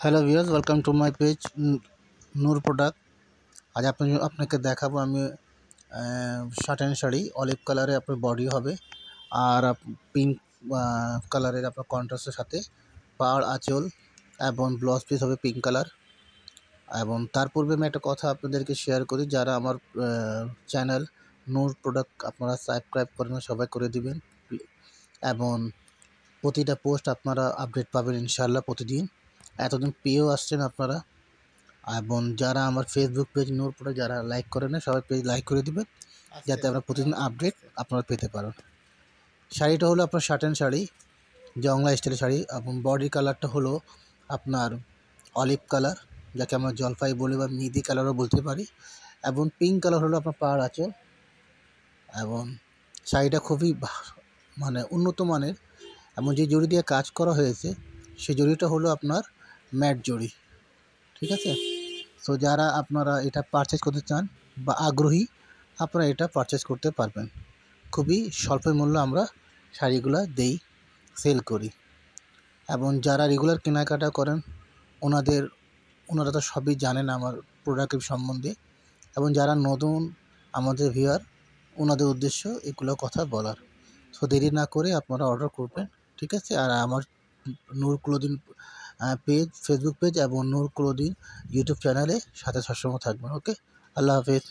Hello viewers, welcome to my page Noor product. আজ আপনাকে দেখাবো আমি শার্ট অ্যান্ড শাড়ি অলিভ কালারে আপনার বডি হবে আর পিঙ্ক কালারের আপনার কন্ট্রাস্টের সাথে পাড় আঁচল এবং ব্লাউজ পিস হবে পিঙ্ক কালার। এবং তার পূর্বে আমি একটা কথা আপনাদেরকে শেয়ার করি, যারা আমার চ্যানেল নূর প্রোডাক্ট আপনারা সাবস্ক্রাইব করেন সবাই করে দিবেন এবং প্রতিটা পোস্ট আপনারা আপডেট পাবেন ইনশাআল্লাহ প্রতিদিন। এতদিন পেয়েও আসছেন আপনারা, এবং যারা আমার ফেসবুক পেজ নূর প্রোডাক্ট যারা লাইক করে না সবাই পেজ লাইক করে দিবেন যাতে আমরা প্রতিদিন আপডেট আপনারা পেতে পারেন। শাড়িটা হলো আপনার শার্ট অ্যান্ড শাড়ি, জংলা স্টাইলের শাড়ি, এবং বডি কালারটা হলো আপনার অলিভ কালার, যাকে আমরা জলপাই বলি বা মেহেদি কালারও বলতে পারি, এবং পিঙ্ক কালার হলো আপনার পাড় আঁচল। এবং শাড়িটা খুবই উন্নত মানের, এবং যে জড়ি দিয়ে কাজ করা হয়েছে সেই জড়িটা হলো আপনার ম্যাট জড়ি, ঠিক আছে। সো যারা আপনারা এটা পারচেজ করতে চান বা আগ্রহী, আপনারা এটা পারচেজ করতে পারবেন। খুবই স্বল্প মূল্যে আমরা শাড়িগুলো সেল করি, এবং যারা রেগুলার কেনাকাটা করেন ওনারা তো সবই জানেন আমার প্রোডাক্টের সম্বন্ধে, এবং যারা নতুন আমাদের ভিউয়ার ওনাদের উদ্দেশ্য এগুলো কথা বলার। সো দেরি না করে আপনারা অর্ডার করবেন, ঠিক আছে। আর আমার নূর ক্লোদিং পেজ, ফেসবুক পেজ এবং নূর ক্লোদিং ইউটিউব চ্যানেলে সাথে সবসময় থাকবেন। ওকে, আল্লাহ হাফেজ।